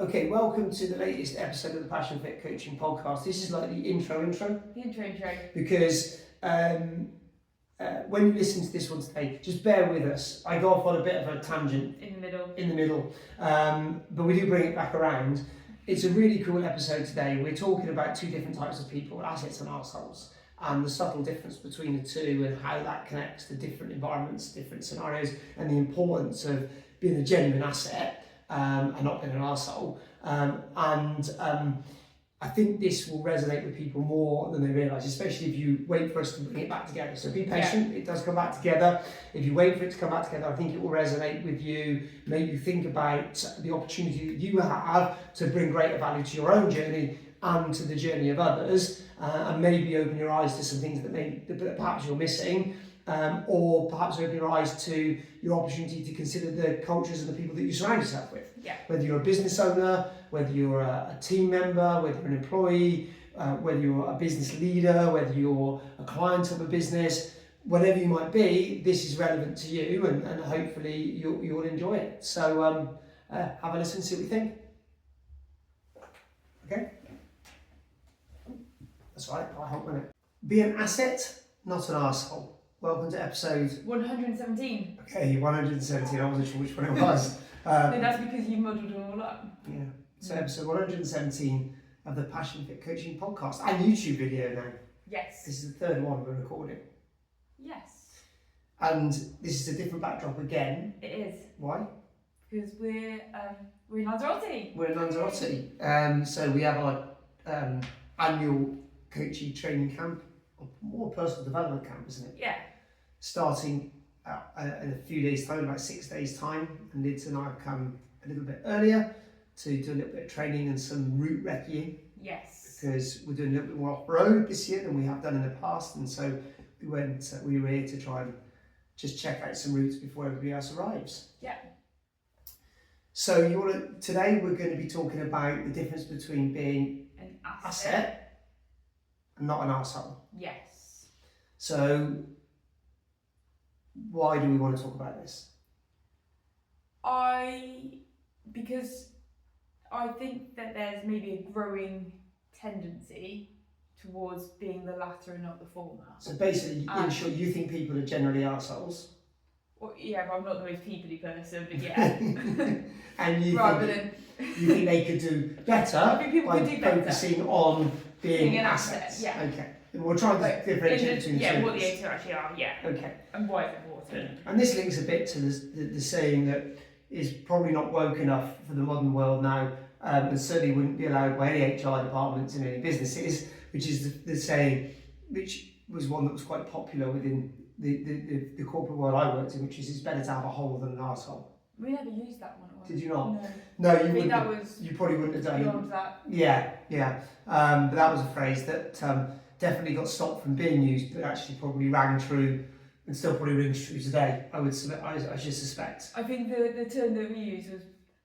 Okay, welcome to the latest episode of the Passion Fit Coaching Podcast. This is like the intro. The intro. Because when you listen to this one today, just bear with us. I go off on a bit of a tangent. In the middle. But we do bring it back around. It's a really cool episode today. We're talking about two different types of people, assets and arseholes, and the subtle difference between the two and how that connects to different environments, different scenarios, and the importance of being a genuine asset and not being an arsehole. I think this will resonate with people more than they realise, especially if you wait for us to bring it back together. So be patient, It does come back together. If you wait for it to come back together, I think it will resonate with you, make you think about the opportunity that you have to bring greater value to your own journey and to the journey of others, and maybe open your eyes to some things that perhaps you're missing, or perhaps open your eyes to your opportunity to consider the cultures and the people that you surround yourself with. Yeah. Whether you're a business owner, whether you're a team member, whether you're an employee, whether you're a business leader, whether you're a client of a business, whatever you might be, this is relevant to you, and hopefully you'll enjoy it. So have a listen, see what you think. Okay? That's right, I'll help with it. Be an asset, not an arsehole. Welcome to episode 117. Okay, 117. I wasn't sure which one it was. No, that's because you muddled them all up. Yeah. So episode 117 of the Passion Fit Coaching Podcast and YouTube video now. Yes. This is the third one we're recording. Yes. And this is a different backdrop again. It is. Why? Because we're in Lanzarote. We're in Lanzarote. So we have our annual coaching training camp, or more personal development camp, isn't it? Yeah. Starting in a few days' time, about 6 days' time, and Lyds and I have come a little bit earlier to do a little bit of training and some route recceing. Yes. Because we're doing a little bit more off-road this year than we have done in the past, and so we were here to try and just check out some routes before everybody else arrives. Yeah. So today we're going to be talking about the difference between being an asset and not an arsehole. Yes. So why do we want to talk about this? Because I think that there's maybe a growing tendency towards being the latter and not the former. So basically, in short, you think people are generally arseholes? Well, yeah, but I'm not the most people-y person, but yeah. And you think they could do better by focusing on being an assets? asset, yeah. Okay. And we'll try to differentiate between the two. Yeah, what the two actually are, yeah. Okay. And why it's important. And this links a bit to the saying that is probably not woke enough for the modern world now, and certainly wouldn't be allowed by any HR departments in any businesses, which is the saying, which was one that was quite popular within the corporate world I worked in, which is it's better to have a hole than an arsehole. We never used that one. Did you not? No, you wouldn't. You probably wouldn't have done beyond that. Yeah. But that was a phrase that definitely got stopped from being used, but actually probably rang true and still probably rings true today. I should suspect. I think the term that we used was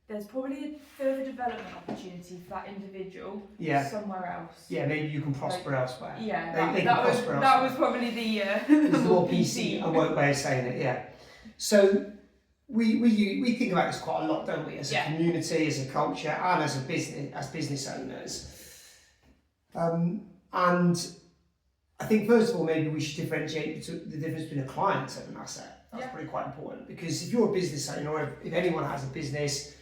there's probably a further development opportunity for that individual somewhere else. Yeah, maybe you can prosper elsewhere. Yeah, that was probably the it's more PC and woke way of saying it. Yeah. So we think about this quite a lot, don't we? As a community, as a culture, and as business owners. And I think first of all, maybe we should differentiate the difference between a client and an asset. That's probably quite important, because if you're a business owner, or if anyone has a business,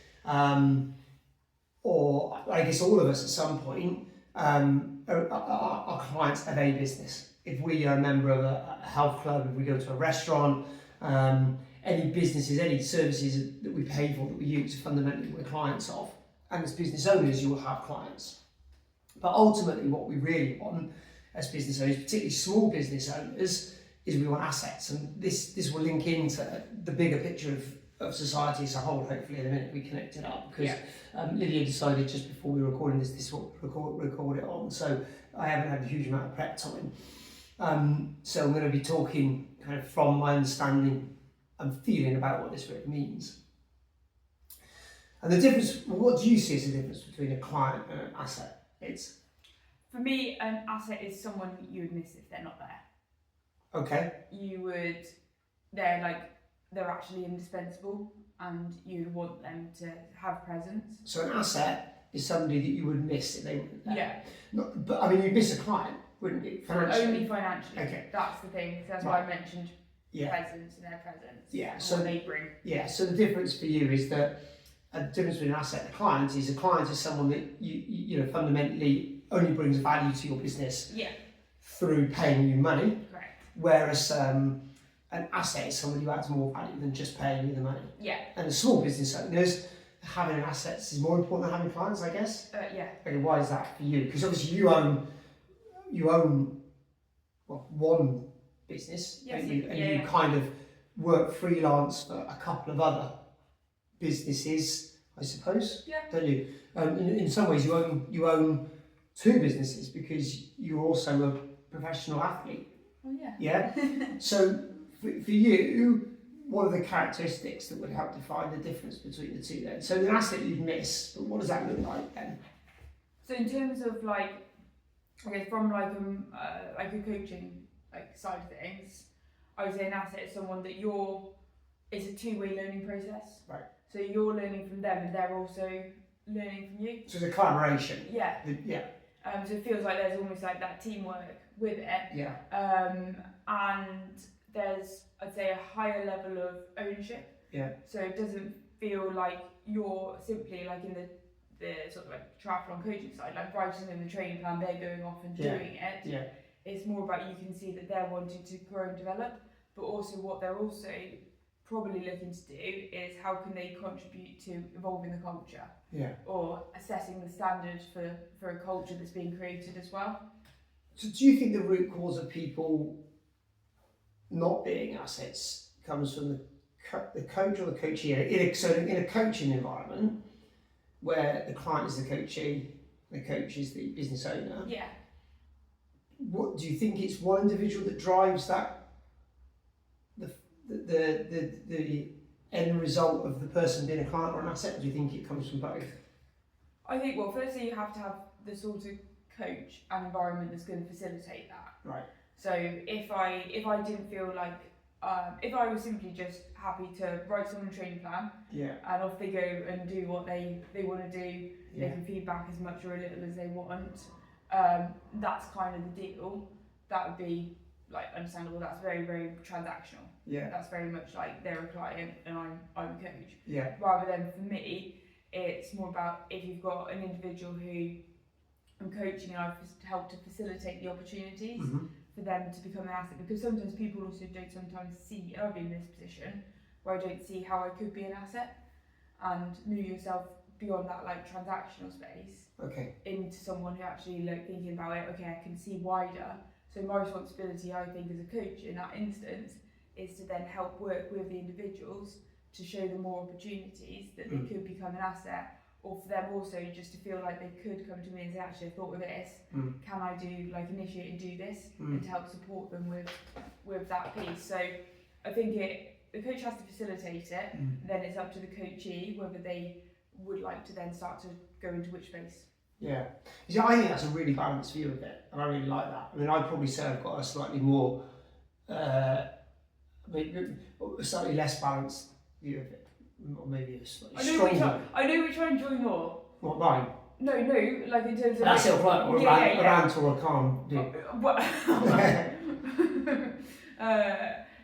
or I guess all of us at some point are clients of a business. If we are a member of a health club, if we go to a restaurant, any businesses, any services that we pay for, that we use, fundamentally we're clients of. And as business owners, you will have clients. But ultimately, what we really want as business owners, particularly small business owners, is we want assets. And this will link into the bigger picture of society as a whole, hopefully, in a minute we connect it up. Because Lydia decided just before we were recording this is what record it on. So I haven't had a huge amount of prep time. So I'm going to be talking kind of from my understanding and feeling about what this really means. And the difference, what do you see as the difference between a client and an asset? For me, an asset is someone you would miss if they're not there. Okay. They're actually indispensable. and you want them to have presence. So an asset is somebody that you would miss if they weren't there. Yeah. But I mean, you'd miss a client, wouldn't you? Financially. Only financially. Okay. That's the thing. So that's Right. why I mentioned presence and their presence. Yeah. And So what they bring. Yeah. So the difference for you is that a difference between an asset and a client is someone that you know fundamentally only brings value to your business. Yeah. Through paying you money. Correct. Whereas an asset is someone who adds more value than just paying you the money. Yeah. And the small business owners, having assets is more important than having clients, I guess. Yeah. Okay, why is that for you? Because obviously you own well, one business, Yes, and you kind of work freelance for a couple of other businesses, I suppose. Yeah. Don't you? In some ways, you own two businesses because you're also a professional athlete. Oh yeah. Yeah. So for you, what are the characteristics that would help define the difference between the two then? So an asset you'd miss, but what does that look like then? So in terms of like, I guess from like a coaching like side of things, I would say an asset is someone that it's a two-way learning process. Right. So you're learning from them and they're also learning from you. So it's a collaboration. Yeah. Yeah. So it feels like there's almost like that teamwork with it. Yeah. And there's, I'd say, a higher level of ownership. Yeah. So it doesn't feel like you're simply like in the sort of like triathlon coaching side, like writing in the training plan, they're going off and doing it. Yeah. It's more about you can see that they're wanting to grow and develop, but also what they're also probably looking to do is how can they contribute to evolving the culture. Yeah. Or assessing the standards for a culture that's being created as well. So do you think the root cause of people not being assets comes from the coach or the coachee? In a coaching environment where the client is the coachee, the coach is the business owner. Yeah. What do you think? It's one individual that drives that the end result of the person being a client or an asset? Or do you think it comes from both? I think, well, firstly you have to have the sort of coach and environment that's going to facilitate that. Right. So if I didn't feel like if I was simply just happy to write someone a training plan, Yeah. and off they go and do what they want to do, Yeah. they can feedback as much or a little as they want. That's kind of the deal. That would be like understandable. That's very, very transactional. Yeah. That's very much like they're a client and I'm a coach. Yeah. Rather than for me, it's more about if you've got an individual who I'm coaching and I've helped to facilitate the opportunities for them to become an asset, because sometimes people also don't sometimes see, and I've been in this position where I don't see how I could be an asset, and move yourself beyond that like transactional space into someone who actually like thinking about it, okay, I can see wider. So my responsibility, I think, as a coach in that instance is to then help work with the individuals to show them more opportunities that they could become an asset, or for them also just to feel like they could come to me and say, actually, I thought of this, can I do, like, initiate and do this, and to help support them with that piece. So I think the coach has to facilitate it, then it's up to the coachee whether they would like to then start to go into which space. Yeah. You see, I think that's a really balanced view of it, and I really like that. I mean, I'd probably say I've got a slightly more, slightly less balanced view of it, or maybe a slightly stronger. I know which one I enjoy more. What, mine? No, like in terms of... That's it, right, or a rant or a calm do.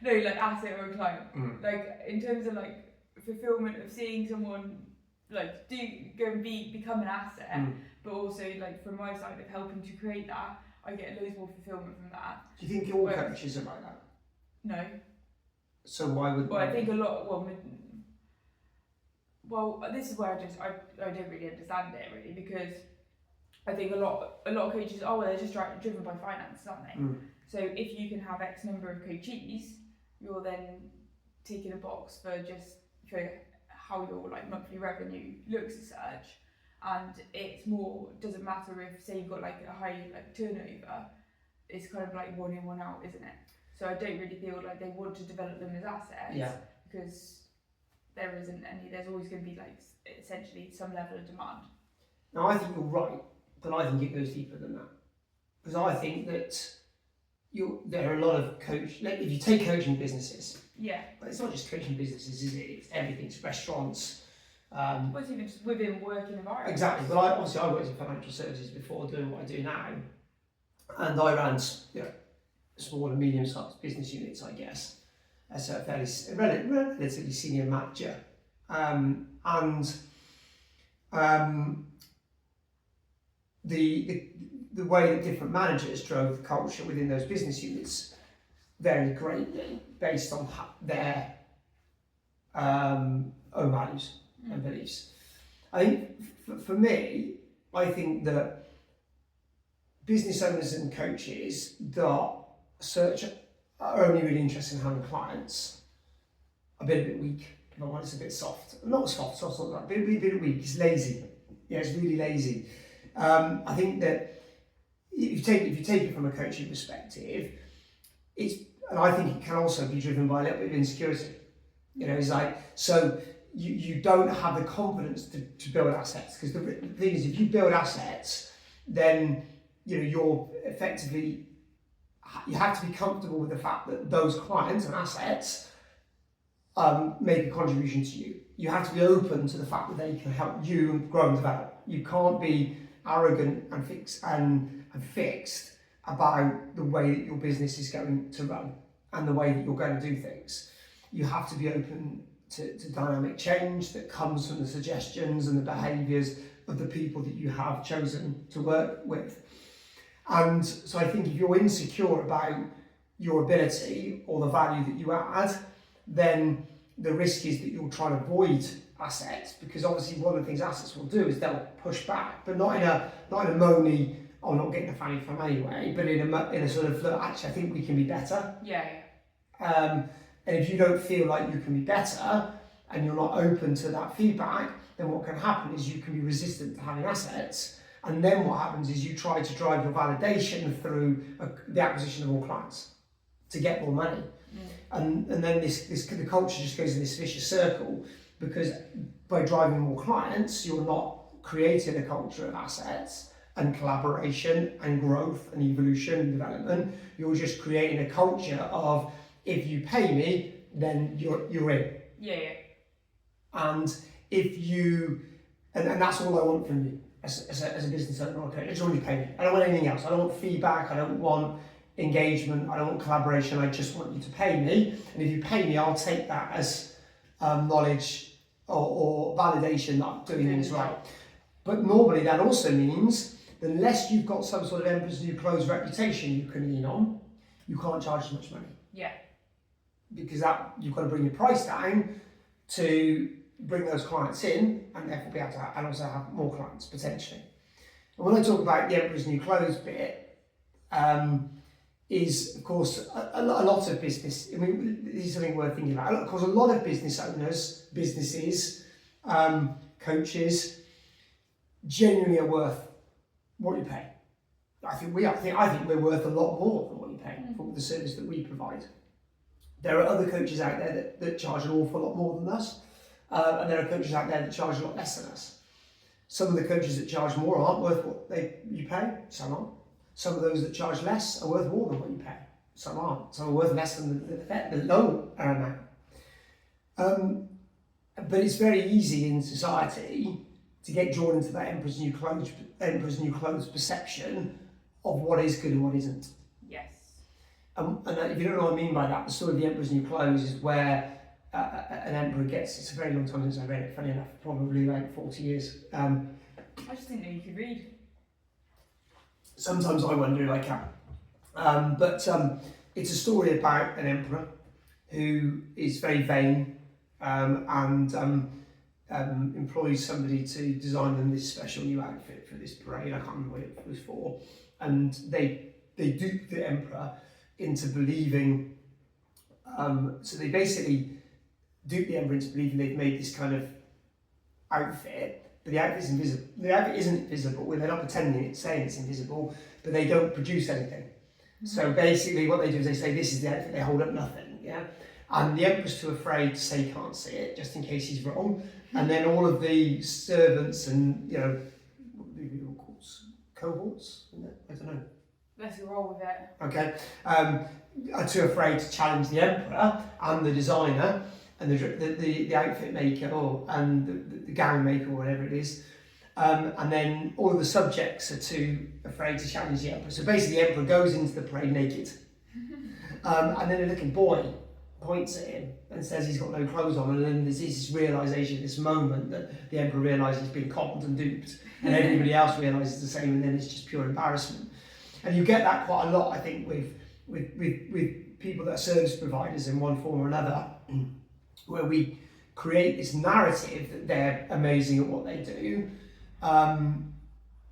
No, like asset or a client. Like in terms of like fulfillment of seeing someone like go and become an asset, but also like from my side of helping to create that, I get loads more fulfillment from that. Do you think all coaches are like that? No. So why would? Well, I think a lot. Well, this is where I don't really understand it really, because I think a lot of coaches, they're just driven by finance, aren't they? So if you can have X number of coachees, you're then ticking a box for how your like monthly revenue looks as such, and it's more, doesn't matter if say you've got like a high like turnover, it's kind of like one in one out, isn't it? So I don't really feel like they want to develop them as assets, because there isn't any, there's always going to be like essentially some level of demand. Now I think you're right, but I think it goes deeper than that, because I think that there are a lot of if you take coaching businesses, Yeah. but it's not just coaching businesses, is it? It's everything. It's restaurants. Well, it's even just within working environments. Exactly. Well, I worked in financial services before doing what I do now, and I ran small and medium-sized business units, I guess, as a relatively senior manager, the way that different managers drove the culture within those business units varied greatly based on their own values and beliefs. I think for me, I think that business owners and coaches that are only really interested in having clients are a bit weak. If I'm honest, a bit soft. Not soft, not that, a bit weak. It's lazy. Yeah, it's really lazy. I think that if you take it from a coaching perspective, and I think it can also be driven by a little bit of insecurity. It's like, so you don't have the confidence to build assets, because the thing is, if you build assets, then you're effectively, you have to be comfortable with the fact that those clients and assets make a contribution to you. You have to be open to the fact that they can help you grow and develop. You can't be arrogant and fixed about the way that your business is going to run and the way that you're going to do things. You have to be open to dynamic change that comes from the suggestions and the behaviours of the people that you have chosen to work with. And so I think if you're insecure about your ability or the value that you add, then the risk is that you'll try to avoid assets, because obviously one of the things assets will do is they'll push back, but not in a moany, I'm not getting a fanny from anyway, but in a sort of, look, actually I think we can be better. Yeah. And if you don't feel like you can be better and you're not open to that feedback, then what can happen is you can be resistant to having assets. And then what happens is you try to drive your validation through the acquisition of more clients to get more money. And then the culture just goes in this vicious circle, because by driving more clients, you're not creating a culture of assets and collaboration and growth and evolution and development. You're just creating a culture of, if you pay me, then you're in. Yeah. And if you, and that's all I want from you as a business owner. Okay, I just want you to pay me. I don't want anything else. I don't want feedback. I don't want engagement. I don't want collaboration. I just want you to pay me. And if you pay me, I'll take that as knowledge or validation that I'm doing things right. But normally that also means that unless you've got some sort of Emperor's New Clothes reputation you can lean on, you can't charge as much money. Yeah. Because you've got to bring your price down to bring those clients in, and therefore be able to and also have more clients potentially. And when I talk about the Emperor's New Clothes bit, is of course a lot of business. I mean, this is something worth thinking about. Of course, a lot of business owners, businesses, coaches, genuinely are worth what you pay. I think we're worth a lot more than what you pay for the service that we provide. There are other coaches out there that charge an awful lot more than us, and there are coaches out there that charge a lot less than us. Some of the coaches that charge more aren't worth what you pay, some aren't. Some of those that charge less are worth more than what you pay, some aren't. Some are worth less than the low amount. But it's very easy in society to get drawn into that Emperor's New Clothes perception of what is good and what isn't. Yes. And if you don't know what I mean by that, the story of the Emperor's New Clothes is where an emperor it's a very long time since I read it, funny enough, probably like 40 years. I just didn't know you could read. Sometimes I wonder if I can. But it's a story about an emperor who is very vain and employs somebody to design them this special new outfit for this parade. I can't remember what it was for. And they dupe the emperor into believing, so they basically dupe the emperor into believing they've made this kind of outfit, but the outfit is invisible. The outfit isn't visible. Well, they're not pretending it's saying it's invisible, but they don't produce anything. So basically what they do is they say this is the outfit, they hold up nothing, yeah? And the emperor's too afraid to say he can't see it, just in case he's wrong. And then all of the servants and, what do you call cohorts? I don't know. Let's roll with it. Okay, are too afraid to challenge the emperor and the designer and the outfit maker and the gown maker or whatever it is. And then all of the subjects are too afraid to challenge the emperor. So basically the emperor goes into the parade naked. And then a little boy points at him and says he's got no clothes on, and then there's this realisation, this moment that the emperor realises he's been conned and duped, and everybody else realises the same, and then it's just pure embarrassment. And you get that quite a lot, I think, with people that are service providers in one form or another, where we create this narrative that they're amazing at what they do, and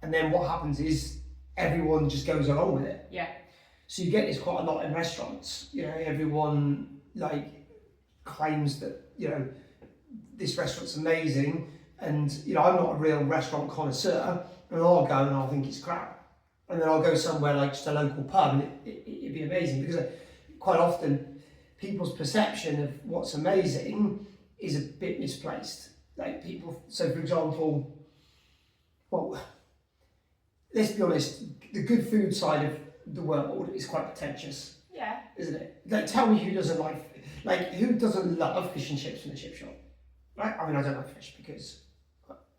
then what happens is everyone just goes along with it. Yeah. So you get this quite a lot in restaurants. You know, everyone claims that, you know, this restaurant's amazing, and you know, I'm not a real restaurant connoisseur, and I'll go and I'll think it's crap, and then I'll go somewhere like just a local pub and it'd be amazing, because quite often people's perception of what's amazing is a bit misplaced. Like people, so for example, well, let's be honest, the good food side of the world is quite pretentious. Yeah. Isn't it? Like, tell me who doesn't who doesn't love fish and chips from the chip shop? Right? I mean, I don't like fish because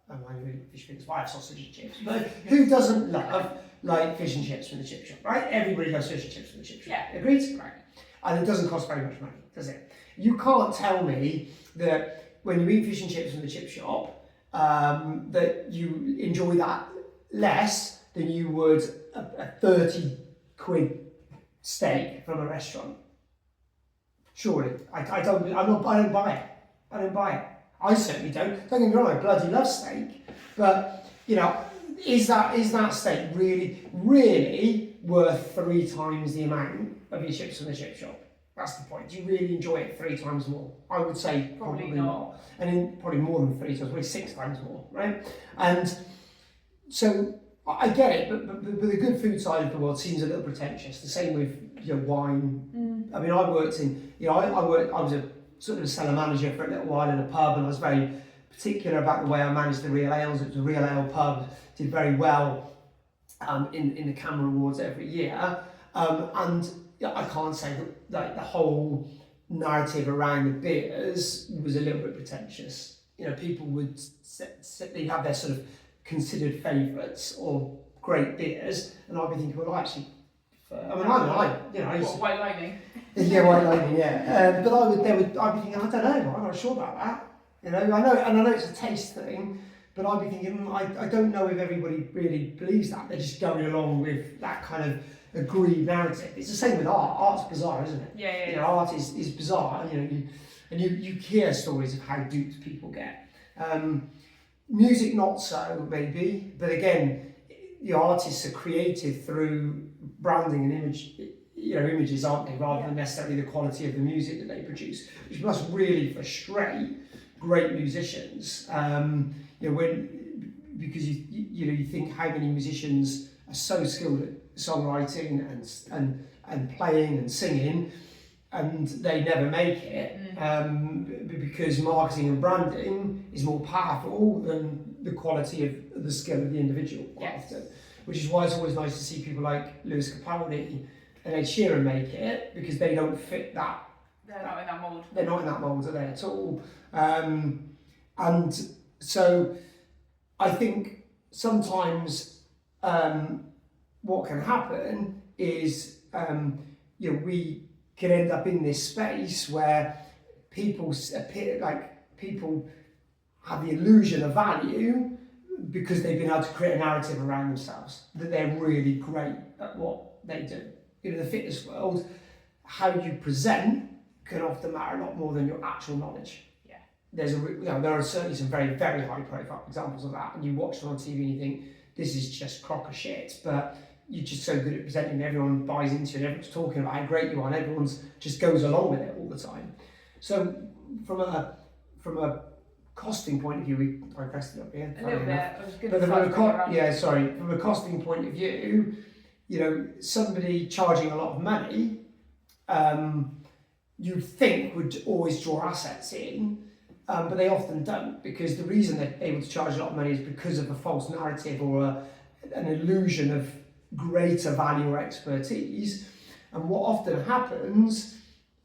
I'm really fish fingers, but I have sausage and chips. But who doesn't love fish and chips from the chip shop? Right? Everybody loves fish and chips from the chip shop. Yeah. Agreed? Right. And it doesn't cost very much money, does it? You can't tell me that when you eat fish and chips from the chip shop, that you enjoy that less than you would a 30 quid steak from a restaurant. Surely, I don't buy it. I don't buy it. I certainly don't. Don't get me wrong, I bloody love steak, but you know, is that steak really worth 3 times the amount of your chips from the chip shop? That's the point. Do you really enjoy it 3 times more? I would say probably not. And then probably more than 3 times, probably 6 times more, right? And so I get it, but the good food side of the world seems a little pretentious. The same with wine. I mean, I worked in, I was a sort of a cellar manager for a little while in a pub, and I was very particular about the way I managed the real ales. It was a real ale pub, did very well in the CAMA Awards every year. And I can't say that the whole narrative around the beers was a little bit pretentious. You know, people would they'd have their sort of considered favourites or great beers, and I'd be thinking, well, actually, I used to, White Lightning. Yeah, White Lightning, yeah. But I'd be thinking, I don't know, I'm not sure about that. You know, I know it's a taste thing, but I'd be thinking, I don't know if everybody really believes that. They're just going along with that kind of agreed narrative. It's the same with art. Art's bizarre, isn't it? Yeah. You know, art is bizarre. You know, you hear stories of how duped people get. Music, not so, maybe, but again, the artists are created through branding and images, aren't they, rather than necessarily the quality of the music that they produce, which must really frustrate great musicians. Because you think how many musicians are so skilled at songwriting and playing and singing, and they never make it because marketing and branding is more powerful than the quality of the skill of the individual quite often. Which is why it's always nice to see people like Lewis Capaldi and Ed Sheeran make it, because they don't fit that. They're not in that mould. They're not in that mould, are they, at all? And so I think sometimes what can happen is we can end up in this space where people have the illusion of value because they've been able to create a narrative around themselves that they're really great at what they do. In the fitness world, how you present can often matter a lot more than your actual knowledge. Yeah. There are certainly some very, very high profile examples of that, and you watch them on TV and you think, this is just crock of shit, but you're just so good at presenting, everyone buys into it, everyone's talking about how great you are, and everyone just goes along with it all the time. So from a costing point of view, I pressed it up here. A little bit. I was good. From a costing point of view, somebody charging a lot of money, you'd think would always draw assets in, but they often don't, because the reason they're able to charge a lot of money is because of a false narrative or an illusion of greater value or expertise. And what often happens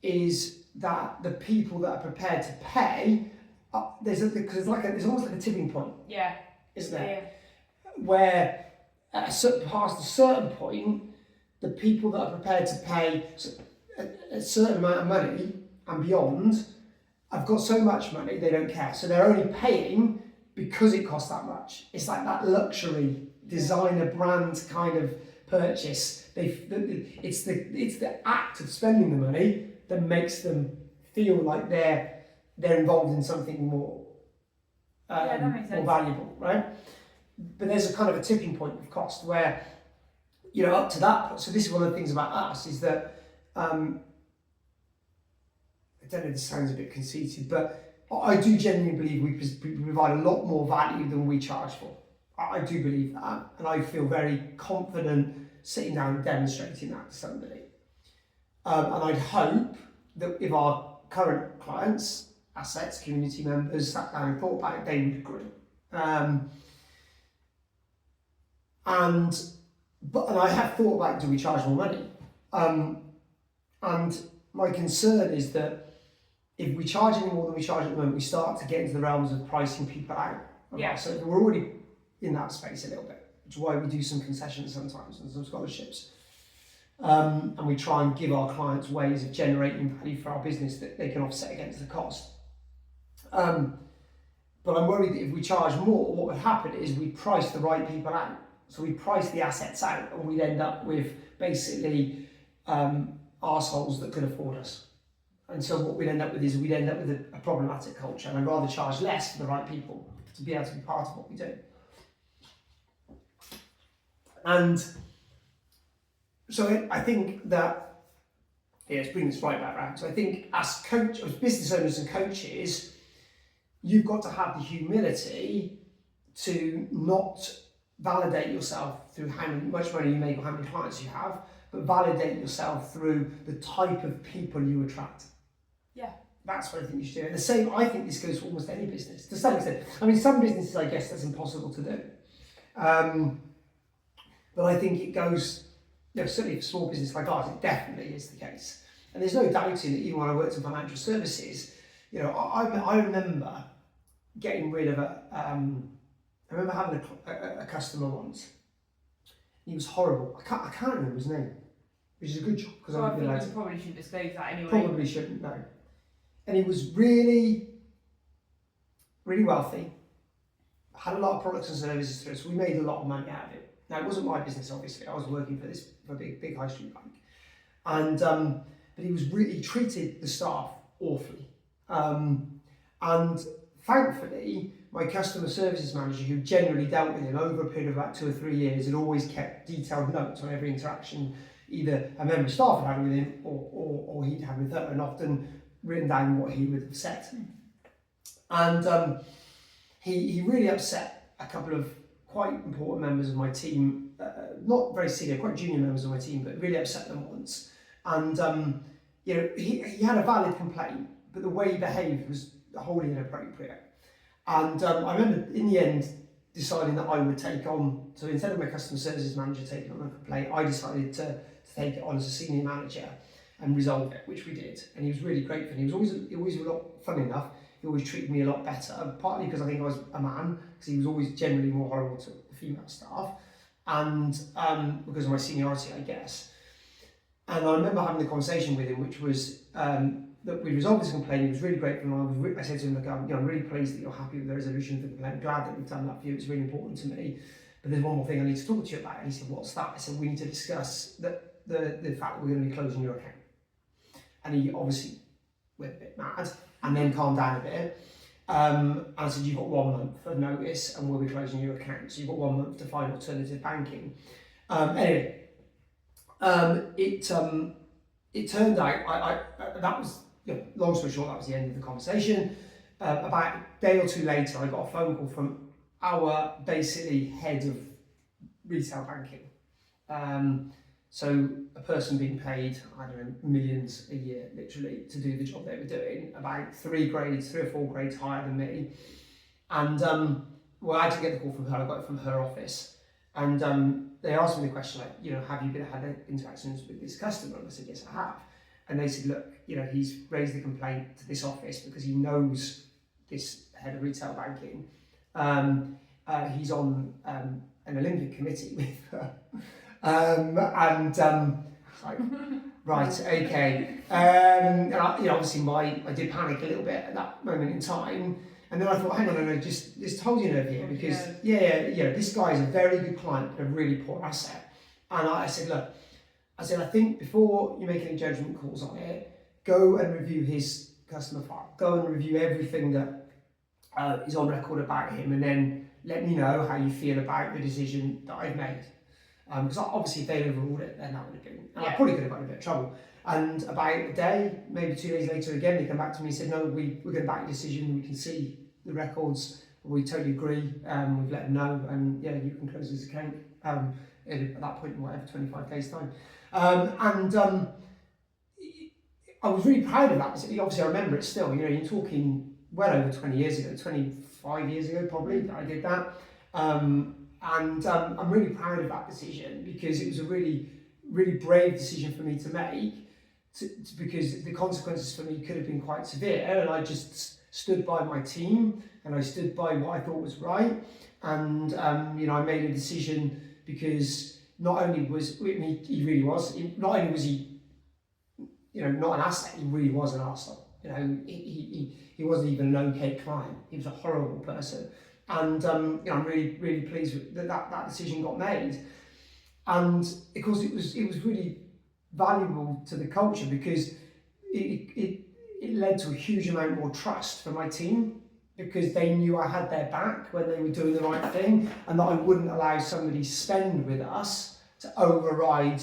is that the people that are prepared to pay, there's almost like a tipping point, Yeah. isn't there? Yeah. Where past a certain point, the people that are prepared to pay a certain amount of money and beyond have got so much money they don't care. So they're only paying because it costs that much. It's like that luxury designer brand kind of purchase. It's the act of spending the money that makes them feel like they're involved in something more That makes sense. more valuable, right? But there's a kind of a tipping point of cost where, up to that point. So this is one of the things about us is that I don't know. This sounds a bit conceited, but I do genuinely believe we provide a lot more value than we charge for. I do believe that, and I feel very confident sitting down and demonstrating that to somebody. And I'd hope that if our current clients, assets, community members sat down and thought about it, they would agree. And I have thought about, do we charge more money? And my concern is that if we charge any more than we charge at the moment, we start to get into the realms of pricing people out. Yeah. So we're already in that space a little bit, which is why we do some concessions sometimes and some scholarships. And we try and give our clients ways of generating value for our business that they can offset against the cost. But I'm worried that if we charge more, what would happen is we price the right people out. So we price the assets out and we'd end up with basically arseholes that could afford us. And so what we'd end up with is a problematic culture, and I'd rather charge less for the right people to be able to be part of what we do. And so I think that, let's bring this right back around. So I think as business owners and coaches, you've got to have the humility to not validate yourself through how much money you make or how many clients you have, but validate yourself through the type of people you attract. Yeah. That's what I think you should do. And the same, I think this goes for almost any business, to some extent. I mean, some businesses, I guess, that's impossible to do. But I think it goes, certainly for small business like ours, it definitely is the case. And there's no doubting that even when I worked in financial services, I remember getting rid of I remember having a customer once. He was horrible. I can't remember his name, which is a good job because I think you probably shouldn't disclose that anyway. Probably shouldn't, no. And he was really, really wealthy. Had a lot of products and services through it, so we made a lot of money out of it. Now it wasn't my business, obviously. I was working for a big high street bank, and but he treated the staff awfully, and thankfully, my customer services manager, who generally dealt with him over a period of about 2 or 3 years, had always kept detailed notes on every interaction either a member of staff had with him or he'd had with her, and often written down what he would have said. And he really upset a couple of quite important members of my team, not very senior, quite junior members of my team, but really upset them once. And he had a valid complaint, but the way he behaved was wholly inappropriate. And I remember in the end deciding that I would take on, so instead of my customer services manager taking on a complaint, I decided to take it on as a senior manager and resolve it, which we did. And he was really grateful. And he was always a lot, funny enough, he always treated me a lot better, partly because I think I was a man, because he was always generally more horrible to the female staff, and because of my seniority, I guess. And I remember having the conversation with him, which was that we resolved this complaint. He was really grateful, and I said to him, look, I'm really pleased that you're happy with the resolution of the complaint. I'm glad that we've done that for you. It's really important to me. But there's one more thing I need to talk to you about. And he said, what's that? I said, we need to discuss the fact that we're going to be closing your account. And he obviously went a bit mad and then calmed down a bit. And I said, you've got 1 month of notice and we'll be closing your account. So you've got 1 month to find alternative banking. Anyway, it turned out, that was, long story short, that was the end of the conversation. About a day or two later, I got a phone call from our basically head of retail banking. So a person being paid, I don't know, millions a year, literally, to do the job they were doing, about 3 or 4 grades higher than me. And I had to get the call from her. I got it from her office. And they asked me the question, like, you know, have you had interactions with this customer? And I said, yes, I have. And they said, look, you know, he's raised a complaint to this office because he knows this head of retail banking. He's on an Olympic committee with her. It's like, right, okay. And I, you know, obviously I did panic a little bit at that moment in time. And then I thought, hang on, no, just hold your nerve here, because this guy is a very good client but a really poor asset. And I said, look, I think before you make any judgment calls on it, go and review his customer file. Go and review everything that is on record about him, and then let me know how you feel about the decision that I've made. Because obviously if they'd overruled it, then that would have been, I probably could have got in a bit of trouble. And about a day, maybe 2 days later again, they come back to me and said, no, we're going to back your decision, we can see the records, we totally agree, we've let them know, and yeah, you can close this account at that point in whatever, 25 days time. I was really proud of that. Obviously I remember it still, you know, you're talking well over 20 years ago, 25 years ago probably, that I did that. I'm really proud of that decision, because it was a really, really brave decision for me to make, because the consequences for me could have been quite severe, and I just stood by my team and I stood by what I thought was right. And I made a decision, because not only was he really was, not only was he, not an asset, he really was an arsehole. He wasn't even an okay client. He was a horrible person. And I'm really, really pleased with that decision got made. And of course it was really valuable to the culture, because it led to a huge amount more trust for my team, because they knew I had their back when they were doing the right thing, and that I wouldn't allow somebody's spend with us to override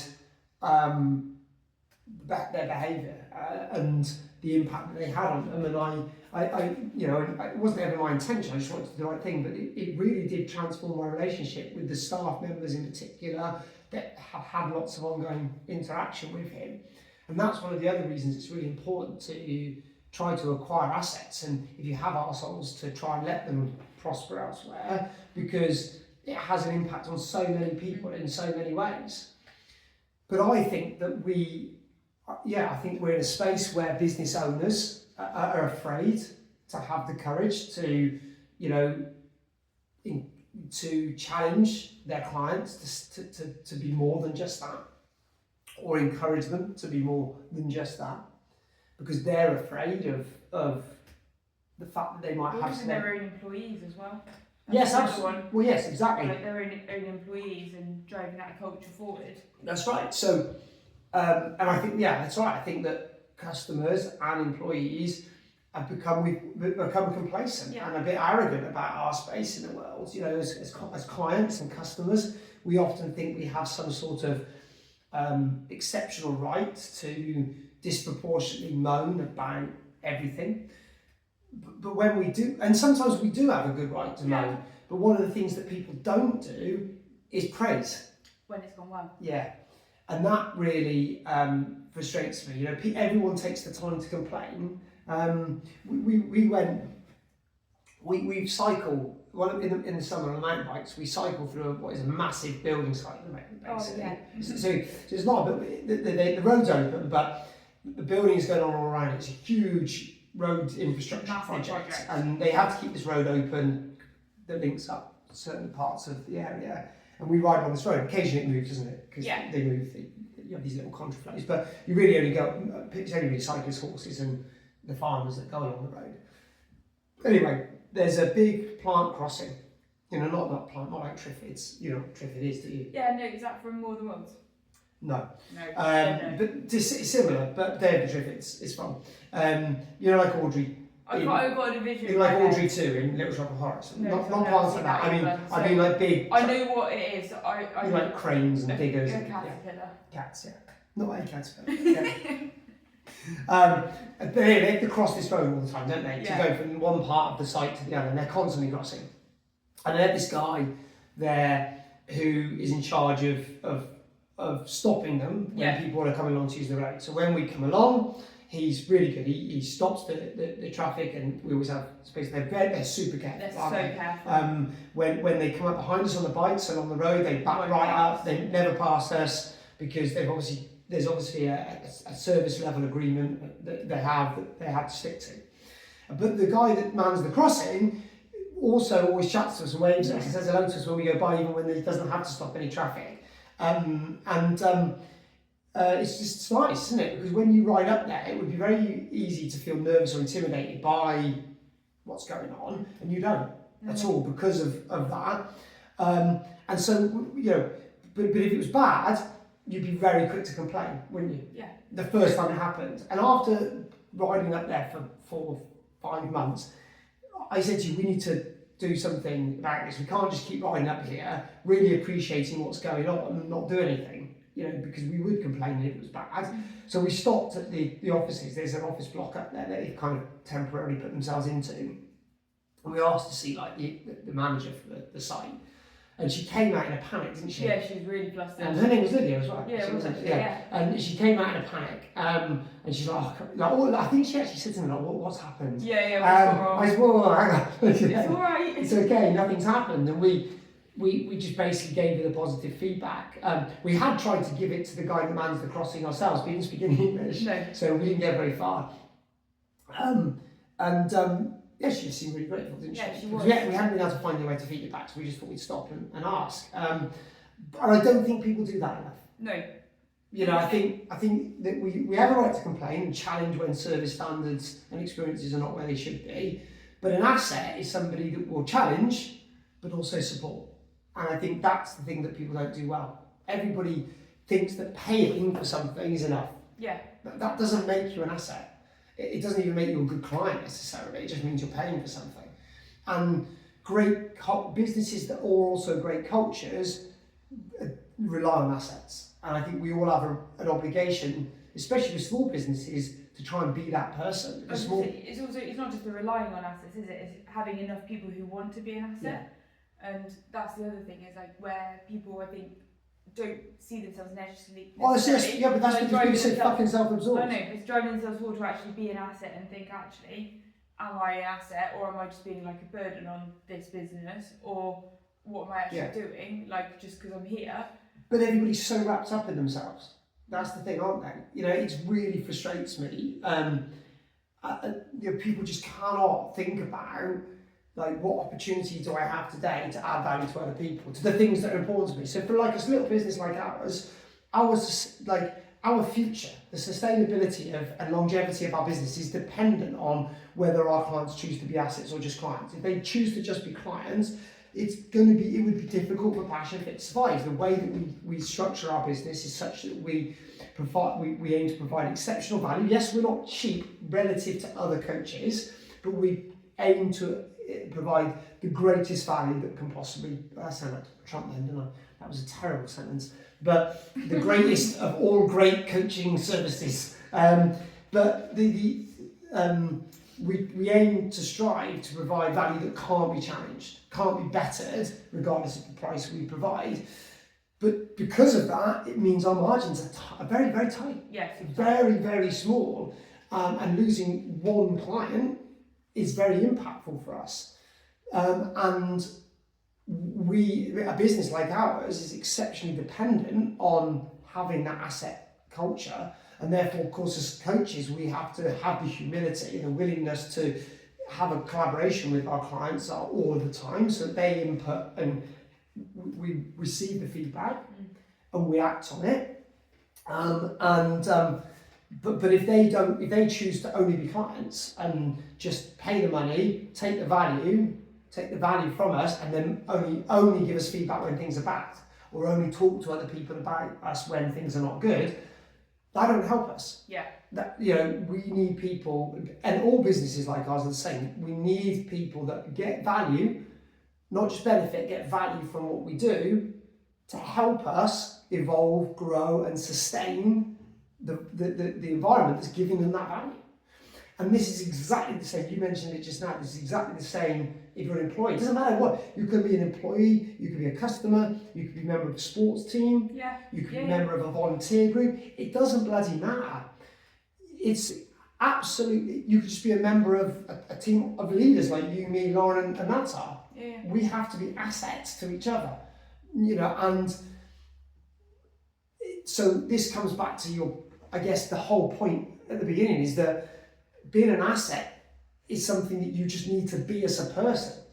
their behaviour and the impact that they had on them. And it wasn't ever my intention, I just wanted to do the right thing, but it really did transform my relationship with the staff members in particular that have had lots of ongoing interaction with him. And that's one of the other reasons it's really important to try to acquire assets, and if you have arseholes, to try and let them prosper elsewhere, because it has an impact on so many people in so many ways. But I think that I think we're in a space where business owners are afraid to have the courage to, to challenge their clients to be more than just that, or encourage them to be more than just that, because they're afraid of the fact that they might have their own employees as well. Yes, absolutely. Well, yes, exactly. Like their own employees and driving that culture forward. That's right. So, and I think, that's right. I think that customers and employees have become complacent and a bit arrogant about our space in the world. As clients and customers, we often think we have some sort of exceptional right to disproportionately moan about everything. But when we do, and sometimes we do have a good right to moan, but one of the things that people don't do is praise. When it's gone well. Yeah. And that really frustrates me. Everyone takes the time to complain. We cycle, in the summer on mountain bikes, we cycle through what is a massive building site at the moment, basically. Oh, yeah. So it's not, the road's open, but the building is going on all around. It's a huge road infrastructure project, and they have to keep this road open that links up certain parts of the area. And we ride on this road. Occasionally it moves, doesn't it? Because they move. You have these little contraflows, but you really only go. It's only really cyclists, horses, and the farmers that go along the road. Anyway, there's a big plant crossing. Not like Triffids. You know what Triffid is, do you? Yeah, no. Is that from More Than Once? No. No. But it's similar, but they're the Triffids. It's fun. Like Audrey. I've got a division. Like Audrey 2 in Little Shop of Horrors. No, not parts of that. I mean like big. I know what it is. I like cranes and diggers. A caterpillar. Cats, not a caterpillar. They have to cross this road all the time, don't they? To go from one part of the site to the other, and they're constantly crossing. And they have this guy there who is in charge of stopping them when people are coming along to use the road. So when we come along, He's really good. He stops the traffic, and we always have space. They're super careful. They're so careful. When they come up behind us on the bikes and on the road, they back right up. They never pass us because there's obviously a service level agreement that they have to stick to. But the guy that mans the crossing also always chats to us and waves at us and says hello to us when we go by, even when he doesn't have to stop any traffic. It's just nice, isn't it? Because when you ride up there, it would be very easy to feel nervous or intimidated by what's going on, and you don't at all because of that. And so, but if it was bad, you'd be very quick to complain, wouldn't you? Yeah. The first time it happened. And after riding up there for 4 or 5 months, I said to you, we need to do something about this. We can't just keep riding up here, really appreciating what's going on and not do anything, because we would complain if it was bad. So we stopped at the offices. There's an office block up there that they've kind of temporarily put themselves into. And we asked to see the manager for the site. And she came out in a panic, didn't she? Yeah, she was really flustered. And her name was Lydia as well. Yeah, it was actually, yeah. And she came out in a panic. And she's like, I think she actually said to me, what's happened? Yeah, I said, well, hang on. It's all right. It's okay, nothing's happened. And we just basically gave her the positive feedback. We had tried to give it to the guy that mans the crossing ourselves, but he didn't speak any English. No. So we didn't get very far. Yeah, she just seemed really grateful, didn't she? Yeah, she was. We hadn't been able to find a way to feed it back, so we just thought we'd stop and ask. And I don't think people do that enough. No. I think that we have a right to complain and challenge when service standards and experiences are not where they should be. But an asset is somebody that will challenge, but also support. And I think that's the thing that people don't do well. Everybody thinks that paying for something is enough. Yeah. But that doesn't make you an asset. It doesn't even make you a good client necessarily. It just means you're paying for something. And great businesses that are also great cultures rely on assets. And I think we all have an obligation, especially with small businesses, to try and be that person. It's not just the relying on assets, is it? It's having enough people who want to be an asset. Yeah. And that's the other thing, is where people, I think, don't see themselves necessarily. Well, it's just, but that's because people say fucking self-absorbed. I know, it's driving themselves forward to actually be an asset and think, actually, am I an asset, or am I just being like a burden on this business, or what am I actually doing, just because I'm here? But everybody's so wrapped up in themselves. That's the thing, aren't they? It really frustrates me. People just cannot think about what opportunity do I have today to add value to other people, to the things that are important to me. So for a little business like ours, our future, the sustainability and longevity of our business is dependent on whether our clients choose to be assets or just clients. If they choose to just be clients, it would be difficult for PassionFit to survive. The way that we structure our business is such that we aim to provide exceptional value. Yes, we're not cheap relative to other coaches, but we aim to provide the greatest value that can possibly. I sound like Trump then, didn't I? That was a terrible sentence. But the greatest of all great coaching services. But we aim to strive to provide value that can't be challenged, can't be bettered, regardless of the price we provide. But because of that, it means our margins are very, very tight. Yes. Very, very small. And losing one client is very impactful for us. And a business like ours is exceptionally dependent on having that asset culture. And therefore, of course, as coaches, we have to have the humility and the willingness to have a collaboration with our clients all of the time, so that they input and we receive the feedback and we act on it. But if they choose to only be clients and just pay the money, take the value from us, and then only give us feedback when things are bad, or only talk to other people about us when things are not good, that don't help us. Yeah. We need people, and all businesses like ours are the same. We need people that get value, not just benefit, get value from what we do, to help us evolve, grow, and sustain the environment that's giving them that value. And this is exactly the same. You mentioned it just now. This is exactly the same if you're an employee. It doesn't matter what. You could be an employee, you could be a customer, you could be a member of a sports team, you could be a member of a volunteer group. It doesn't bloody matter. absolutely, you could just be a member of a team of leaders like you, me, Lauren, and Nat are. Yeah. We have to be assets to each other, you know, and so this comes back to I guess the whole point at the beginning is that being an asset is something that you just need to be as a person.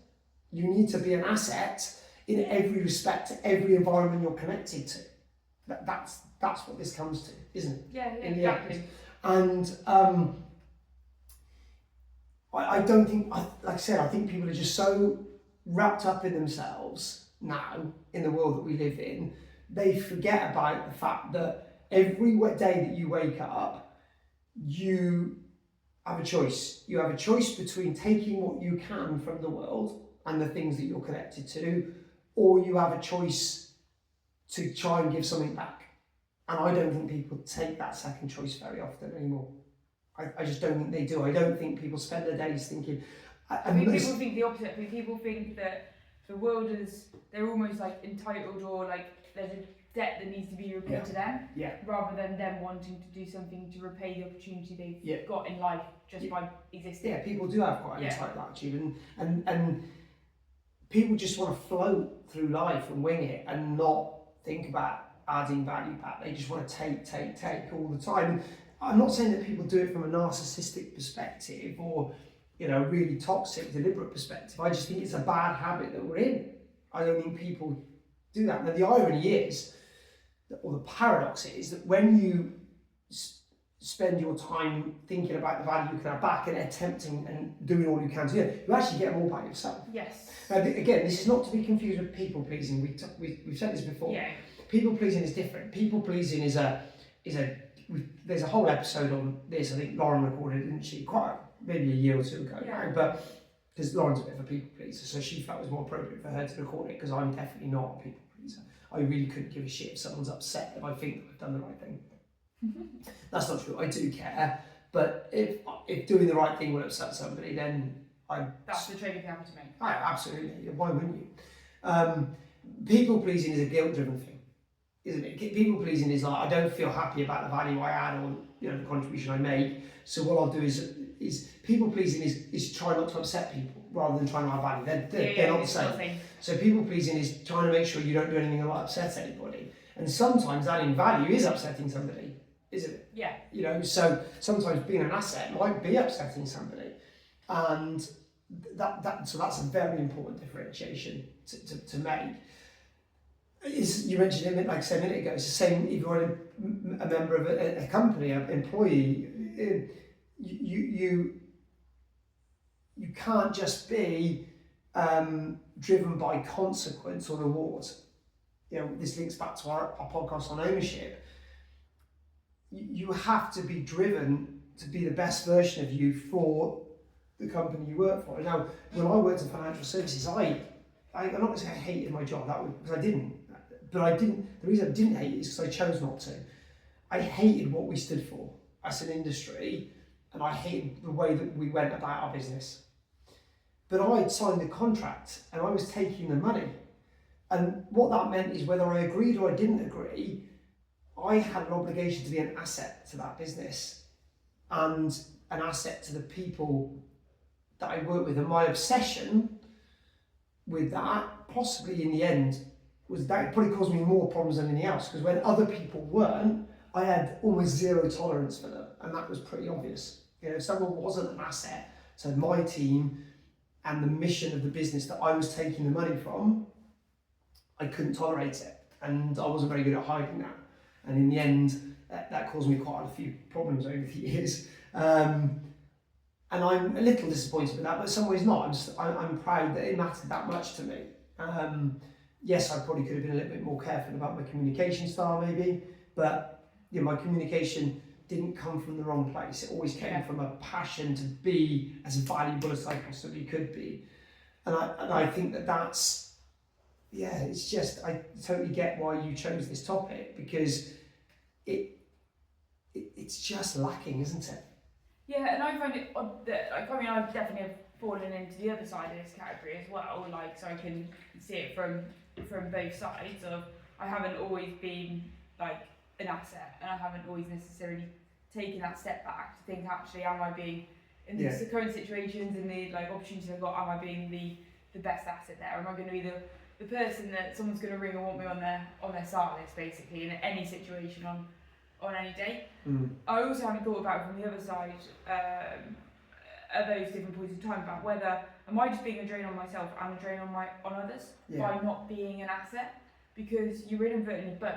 You need to be an asset in every respect to every environment you're connected to. That's what this comes to, isn't it? Yeah, exactly. And I don't think, like I said, I think people are just so wrapped up in themselves now in the world that we live in, they forget about the fact that every day that you wake up, you have a choice. You have a choice between taking what you can from the world and the things that you're connected to, or you have a choice to try and give something back. And I don't think people take that second choice very often anymore. I just don't think they do. I don't think people spend their days thinking. I think people think the opposite. I think people think that the world they're almost like entitled, or like there's a debt that needs to be repaid to them, rather than them wanting to do something to repay the opportunity they've got in life just by existing. Yeah, people do have quite an entitled attitude, and people just want to float through life and wing it and not think about adding value back. They just want to take all the time. I'm not saying that people do it from a narcissistic perspective or, you know, really toxic, deliberate perspective. I just think it's a bad habit that we're in. I don't think people do that. Now, the irony is, or the paradox is, that when you spend your time thinking about the value you can have back and attempting and doing all you can to do it, you actually get more by yourself. Yes. Now, again, this is not to be confused with people pleasing. We've said this before. Yeah. People pleasing is different. People pleasing is there's a whole episode on this. I think Lauren recorded it, didn't she? Maybe a year or two ago now, but because Lauren's a bit of a people pleaser, so she felt it was more appropriate for her to record it, because I'm definitely not a people pleaser. I really couldn't give a shit if someone's upset if I think I've done the right thing. That's not true. I do care, but if doing the right thing will upset somebody, then that's the trade you have to make. Absolutely. Why wouldn't you? People pleasing is a guilt-driven thing, isn't it? People pleasing is like, I don't feel happy about the value I add or, you know, the contribution I make. So what I'll do is people pleasing is try not to upset people rather than trying to add value. They're not the same. So people pleasing is trying to make sure you don't do anything that might upset anybody. And sometimes adding value is upsetting somebody, isn't it? Yeah. You know, so sometimes being an asset might be upsetting somebody, and so that's a very important differentiation to make. You mentioned it, like I said a minute ago, it's the same if you're a member of a company, an employee. You can't just be driven by consequence or reward. You know, this links back to our podcast on ownership. You have to be driven to be the best version of you for the company you work for. Now, when I worked in financial services, I'm not going to say I hated my job, because I didn't. But the reason I didn't hate it is because I chose not to. I hated what we stood for as an industry, and I hated the way that we went about our business. But I'd signed the contract and I was taking the money. And what that meant is, whether I agreed or I didn't agree, I had an obligation to be an asset to that business and an asset to the people that I work with. And my obsession with that, possibly in the end, was that it probably caused me more problems than anything else, because when other people weren't, I had almost zero tolerance for them, and that was pretty obvious. You know, if someone wasn't an asset to my team and the mission of the business that I was taking the money from, I couldn't tolerate it, and I wasn't very good at hiding that. And in the end, that caused me quite a few problems over the years. And I'm a little disappointed with that, but in some ways not. I'm proud that it mattered that much to me. Yes, I probably could have been a little bit more careful about my communication style, maybe, but you know, my communication didn't come from the wrong place. It always came from a passion to be as valuable as I possibly could be. And I think that's, it's just, I totally get why you chose this topic, because it's just lacking, isn't it? Yeah, and I find it odd that, like, I mean, I've definitely have fallen into the other side of this category as well, like, so I can see it from both sides of, I haven't always been like an asset, and I haven't always necessarily taking that step back to think, actually, am I being, in these current situations, in the like opportunities I've got, am I being the best asset there? Am I going to be the person that someone's going to ring and want me on their start list, basically, in any situation on any day? I also haven't thought about it from the other side, at those different points in time, about whether am I just being a drain on myself and a drain on others by not being an asset, because you're inadvertently both.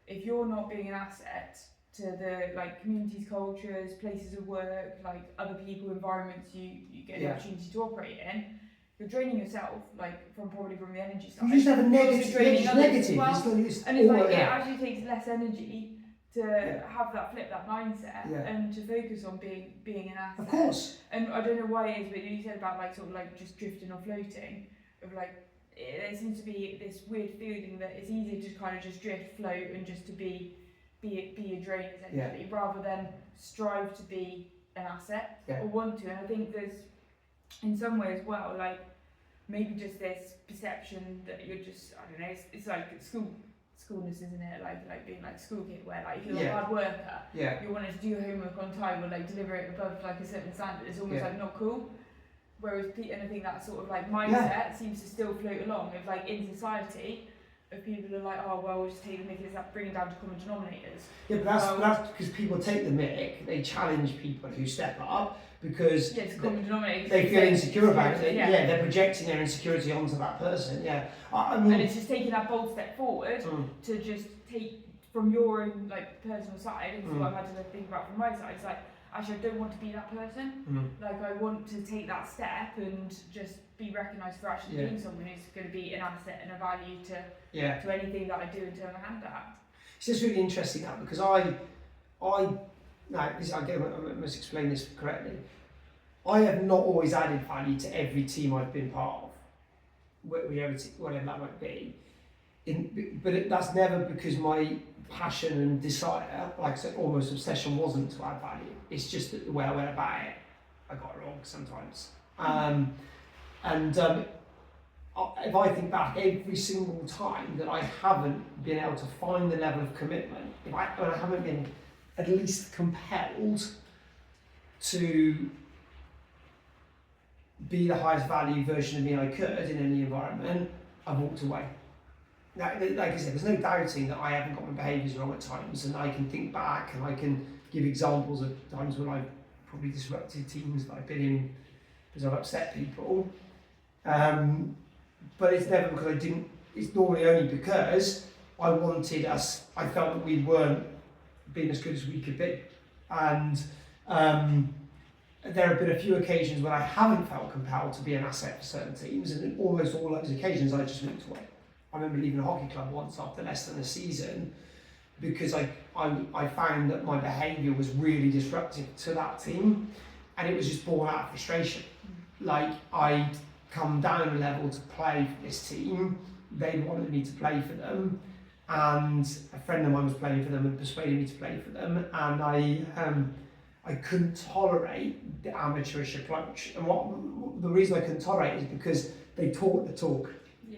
If you're not being an asset to the like communities, cultures, places of work, like other people, environments you get the opportunity to operate in, you're draining yourself, like from the energy side. You just have a negative. Well, and it's like it actually takes less energy to have that flip, that mindset, and to focus on being an asset. Of course. And I don't know why it is, but you said about like sort of like just drifting or floating, of like there seems to be this weird feeling that it's easier to kind of just drift, float, and just to be a drain essentially, rather than strive to be an asset or want to. And I think there's in some way as well, like maybe just this perception that you're just, I don't know, it's like schoolness, isn't it? Like being like a school kid, where like if you're a hard worker, you wanted to do your homework on time or like deliver it above like a certain standard, it's almost like not cool. Whereas, and I think that sort of like mindset seems to still float along of like in society, of people are like, oh well, we'll just take the mick, it's that bringing down to common denominators. Yeah, but that's because people take the mick, they challenge people who step up because it's common denominators. They feel insecure about it. They're projecting their insecurity onto that person. I mean, and it's just taking that bold step forward to just take from your own like personal side. And what I've had to think about from my side. It's like, actually, I don't want to be that person. Like, I want to take that step and just be recognised for actually being someone who's going to be an asset and a value to anything that I do and turn my hand at. It's just really interesting that, because I must explain this correctly. I have not always added value to every team I've been part of, whatever that might be. But that's never because my passion and desire, like I said, almost obsession, wasn't to add value. It's just that the way I went about it, I got it wrong sometimes. If I think back, every single time that I haven't been able to find the level of commitment, when I haven't been at least compelled to be the highest value version of me I could in any environment, I've walked away. Now, like I said, there's no doubting that I haven't got my behaviours wrong at times, and I can think back and I can give examples of times when I've probably disrupted teams that I've been in because I've upset people. But it's never because I didn't, it's normally only because I wanted us, I felt that we weren't being as good as we could be. And there have been a few occasions when I haven't felt compelled to be an asset for certain teams, and in almost all those occasions I just moved away. I remember leaving a hockey club once after less than a season because I found that my behaviour was really disruptive to that team, and it was just born out of frustration. Like, I'd come down a level to play for this team, they wanted me to play for them, and a friend of mine was playing for them and persuaded me to play for them, and I couldn't tolerate the amateurish approach. And the reason I couldn't tolerate it is because they talked the talk,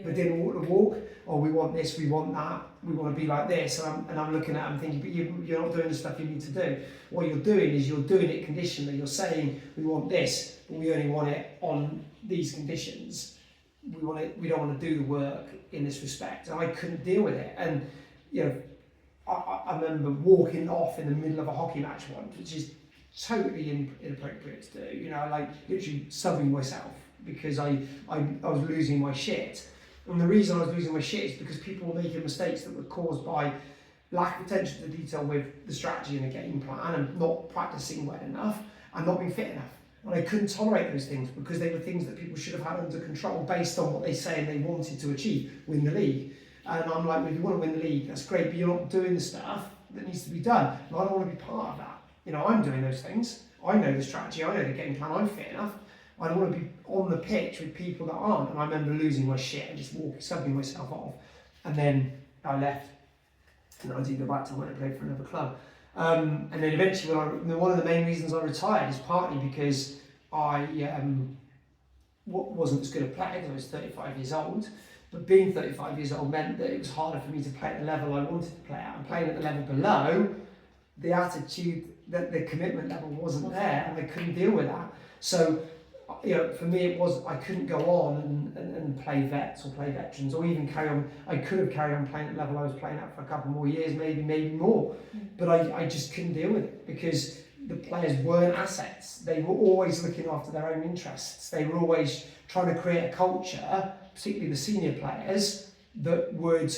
but didn't walk the walk. Oh, we want this, we want that, we want to be like this. And I'm looking at them thinking, but you're not doing the stuff you need to do. What you're doing is you're doing it conditionally. You're saying, we want this, but we only want it on these conditions. We don't want to do the work in this respect. And I couldn't deal with it. And, I remember walking off in the middle of a hockey match once, which is totally inappropriate to do, like literally subbing myself because I was losing my shit. And the reason I was losing my shit is because people were making mistakes that were caused by lack of attention to detail with the strategy and the game plan, and not practicing well enough and not being fit enough. And I couldn't tolerate those things because they were things that people should have had under control based on what they say and they wanted to achieve, win the league. And I'm like, well, if you want to win the league, that's great, but you're not doing the stuff that needs to be done. And I don't want to be part of that. I'm doing those things. I know the strategy, I know the game plan, I'm fit enough. I don't want to be on the pitch with people that aren't. And I remember losing my shit and just subbing myself off. And then I left. And I didn't go back to when I played for another club. And then eventually, one of the main reasons I retired is partly because I wasn't as good a player because I was 35 years old. But being 35 years old meant that it was harder for me to play at the level I wanted to play at. And playing at the level below, the attitude the commitment level wasn't there, and they couldn't deal with that. So, for me, it was I couldn't go on and play vets or play veterans, or even carry on. I could have carried on playing at the level I was playing at for a couple more years, maybe more, but I just couldn't deal with it because the players weren't assets. They were always looking after their own interests. They were always trying to create a culture, particularly the senior players, that would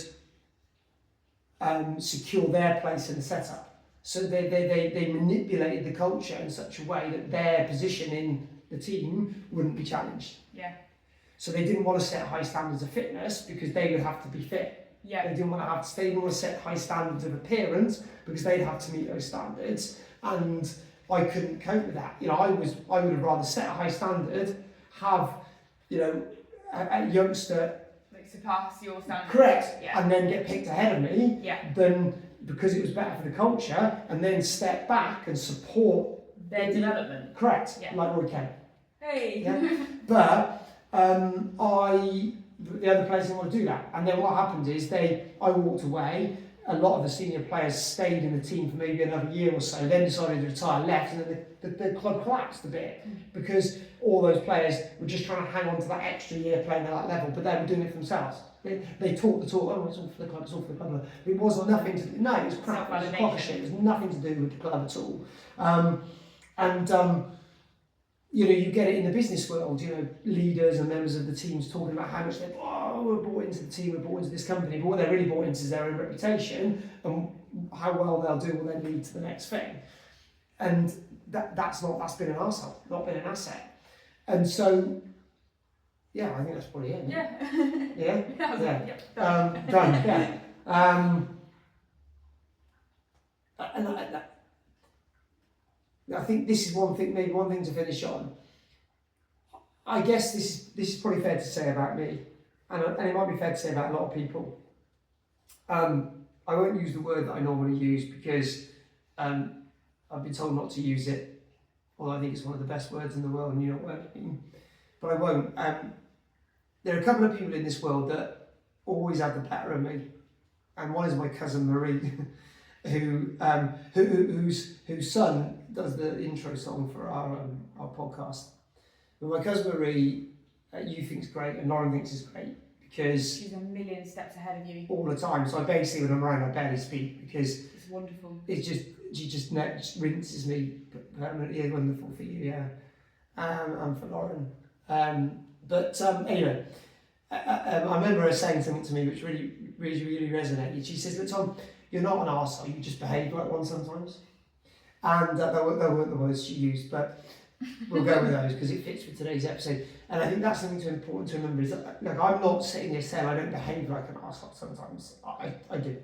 secure their place in the setup. So they manipulated the culture in such a way that their position in the team wouldn't be challenged. Yeah. So they didn't want to set high standards of fitness because they would have to be fit. Yeah. They didn't want to set high standards of appearance because they'd have to meet those standards. And I couldn't cope with that. I would have rather set a high standard, have, a youngster surpass your standards. Correct. Yeah. And then get picked ahead of me. Yeah. Than because it was better for the culture, and then step back and support their development. Correct. Yeah. Like Roy Kent. Hey. Yeah. But the other players didn't want to do that, and then what happened is I walked away. A lot of the senior players stayed in the team for maybe another year or so, then decided to retire, left, and then the club collapsed a bit because all those players were just trying to hang on to that extra year playing at that level, but they were doing it for themselves. They talk the talk, oh, it's all for the club, it's all for the club. It was nothing to do, no, it was crap, it was a crock of shit, it was nothing to do with the club at all. You get it in the business world, leaders and members of the teams talking about how much we're bought into the team, we're bought into this company, but what they're really bought into is their own reputation and how well they'll do will then lead to the next thing. And that's been an arsehole, not been an asset. And so, I think that's probably it. Yeah. Yeah? Yeah. Done, yeah. I think this is one thing to finish on. I guess this is probably fair to say about me, and it might be fair to say about a lot of people. I won't use the word that I normally use because I've been told not to use it, although I think it's one of the best words in the world and you know what I mean. But I won't. There are a couple of people in this world that always have the better of me, and one is my cousin Marie, whose son does the intro song for our podcast. But my cousin Marie, you think's great, and Lauren thinks is great because she's a million steps ahead of you all the time. So I basically, when I'm around, I barely speak because it's wonderful. She just rinses me permanently. Yeah, wonderful for you, yeah, and for Lauren. Anyway, I remember her saying something to me which really resonated. She says, "Look, Tom, you're not an arsehole, you just behave like one sometimes." And that weren't the words she used, but we'll go with those because it fits with today's episode. And I think that's something important to remember is that, I'm not sitting here saying I don't behave like an arsehole sometimes. I do,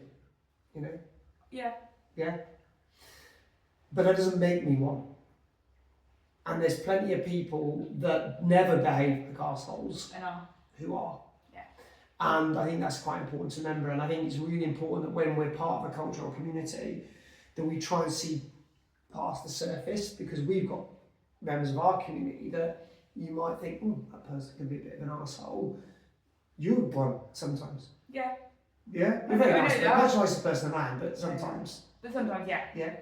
Yeah. Yeah? But that doesn't make me one. And there's plenty of people that never behave like arseholes who are. Yeah. And I think that's quite important to remember. And I think it's really important that when we're part of a cultural community, that we try and see past the surface, because we've got members of our community that you might think, that person can be a bit of an arsehole. You're one sometimes. Yeah. Yeah? You're very nice. Much nicer person than I am, but sometimes. But sometimes, yeah. Yeah.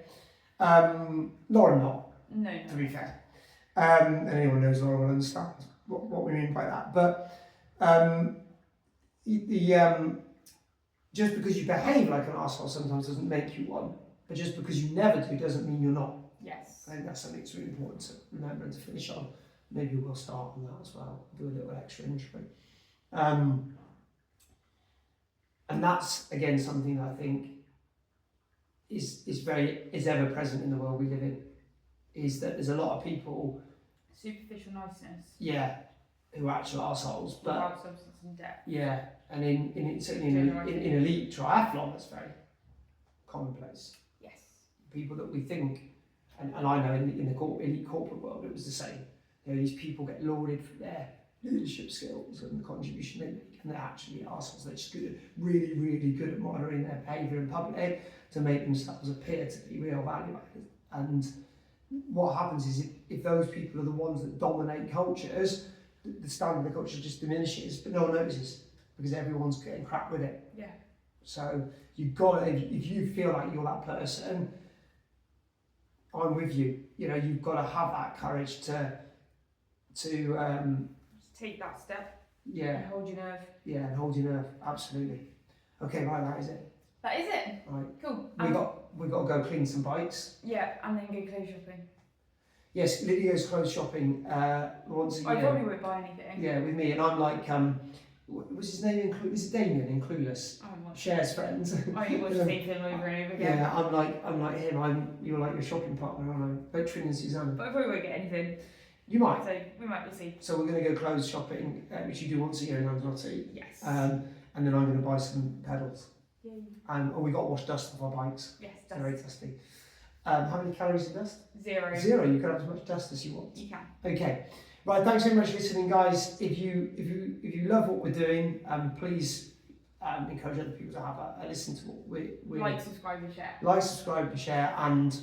Lauren not. No. To be fair. And anyone knows Lauren will understand what we mean by that. But just because you behave like an arsehole sometimes doesn't make you one. But just because you never do doesn't mean you're not. Yes. I think that's something that's really important to remember and to finish on. Maybe we'll start on that as well, do a little extra intro. And that's, again, something that I think is ever present in the world we live in, is that there's a lot of people... Superficial niceness. Yeah, who are actual arseholes. But without substance and depth. Yeah, and in elite triathlon, that's very commonplace. Yes. People that we think, and I know in the elite corporate world it was the same. These people get lauded for their leadership skills and the contribution they make, and they're actually arseholes. They're just really, really good at monitoring their behaviour in public to make themselves appear to be real value added. And what happens is if those people are the ones that dominate cultures, the standard of the culture just diminishes, but no one notices because everyone's getting crap with it. Yeah. So you've got to, if you feel like you're that person, I'm with you. You know, you've got to have that courage to Just take that step yeah, and hold your nerve. yeah, and hold your nerve. Absolutely. Okay, right, that is it. That is it. Right, Cool. we got to go clean some bikes. Yeah, and then go clothes shopping. Yes, Lydia goes clothes shopping once a year. I probably won't buy anything. Yeah, with me, and I'm like, what's his name? Is it Damien in Clueless? Shares friends. I only watch the same film over and over again. Yeah, I'm like him. You're like your shopping partner, aren't I? Like Trin and Susanna. But I probably won't get anything. You might. So we might, we'll see. So we're going to go clothes shopping, which you do once a year in Lanzarote. Yes. And then I'm going to buy some pedals. Yay. And we got to wash dust off our bikes. Yes, They're very dusty. How many calories in dust? 0. 0. You can have as much dust as you want. You can. Okay. Right. Thanks very much for listening, guys. If you love what we're doing, please encourage other people to have a listen to what we're Like, subscribe, and share. Like, subscribe, and share, and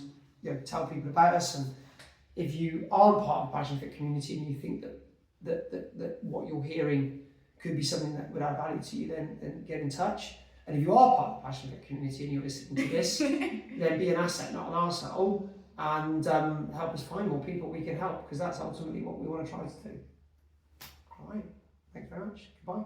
tell people about us. And if you aren't part of the Passion Fit community and you think that what you're hearing could be something that would add value to you, then get in touch. And if you are part of the Passion Fit community and you're listening to this, then be an asset, not an arsehole, and help us find more people we can help, because that's ultimately what we want to try to do. All right. Thanks very much. Goodbye.